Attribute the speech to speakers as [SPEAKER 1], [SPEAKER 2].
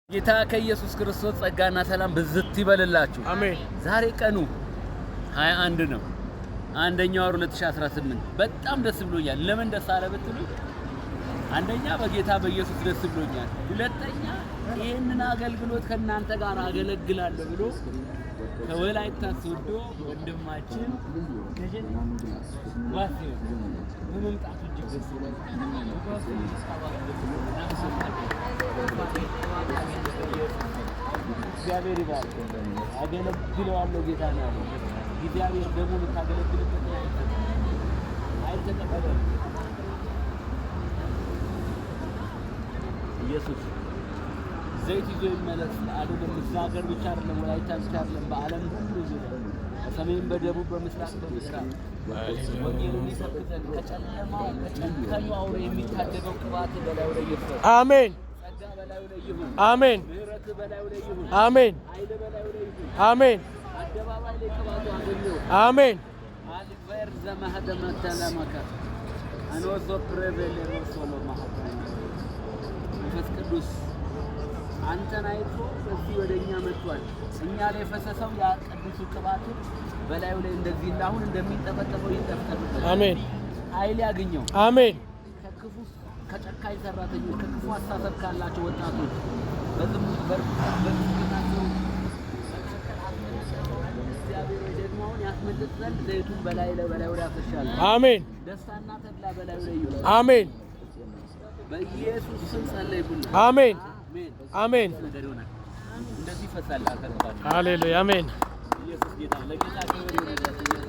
[SPEAKER 1] ጌታ ከኢየሱስ ክርስቶስ ጸጋና ሰላም ብዝት ይበልላችሁ።
[SPEAKER 2] አሜን።
[SPEAKER 1] ዛሬ ቀኑ 21 ነው። አንደኛው ወር 2018 በጣም ደስ ብሎኛል። ለምን ደስ አለ ብትሉ አንደኛ በጌታ በኢየሱስ ደስ ብሎኛል። ሁለተኛ ይሄንን አገልግሎት ከናንተ ጋር አገለግላለሁ ብሎ ከወላይታ ሶዶ ወንድማችን ከጀን ዋሲው በመምጣቱ እጅግ ደስ ይላል። እግዚአብሔር ይባርክ። አገለግለዋለሁ ጌታ ነው ያለው። እግዚአብሔር ደግሞ የምታገለግልበት አይተቀበል። ኢየሱስ ዘይት ይዞ ይመለስ አይደለም። ሀገር ብቻ አይደለም፣ ወላይታ ብቻ አይደለም፣ በዓለም ሁሉ ዙሪያ በሰሜን በደቡብ በምስራቅ በምዕራብ ወንጌልን ይሰብከን። ከጨለማው ከጨለማው አውሬ የሚታደገው ቅባት በላዩ ላይ ይፈስ።
[SPEAKER 2] አሜን።
[SPEAKER 1] ጸጋ በላዩ ላይ ይሁን።
[SPEAKER 2] አሜን።
[SPEAKER 1] ምሕረት በላዩ ላይ ይሁን።
[SPEAKER 2] አሜን።
[SPEAKER 1] ኃይል በላዩ ላይ ይሁን።
[SPEAKER 2] አሜን።
[SPEAKER 1] አደባባይ ላይ ቅባቱ አገኘው።
[SPEAKER 2] አሜን።
[SPEAKER 1] አልፈር ዘማህደመ ተለመከ አንወሶ ፕሬቬሌ ሮሶሎ ማህደ መንፈስ ቅዱስ አንተን አይቶ በዚህ ወደኛ መጥቷል። እኛ ላይ ፈሰሰው ያ ቅዱስ ቅባቱ በላዩ ላይ እንደዚህ አሁን እንደሚጠበጠበው ይጠብጠብ።
[SPEAKER 2] አሜን።
[SPEAKER 1] ኃይል ያገኘው።
[SPEAKER 2] አሜን።
[SPEAKER 1] ከክፉ ከጨካኝ ሰራተኞች ከክፉ አስተሳሰብ ካላቸው ወጣቶች በዝሙት በዝሙታቸው እግዚአብሔር ደግሞ አሁን ያስመልጥ ዘንድ ዘይቱን በላዩ ላይ ያፈሻል።
[SPEAKER 2] አሜን።
[SPEAKER 1] ደስታና ተድላ በላዩ ላይ ይሁን።
[SPEAKER 2] አሜን።
[SPEAKER 1] በኢየሱስ ስም ጸለይኩኝ።
[SPEAKER 2] አሜን። አሜን።
[SPEAKER 1] እንደዚህ ፈሳል።
[SPEAKER 2] ሃሌሉያ። አሜን።
[SPEAKER 1] ኢየሱስ ጌታ ለጌታ ክብር ይሁን።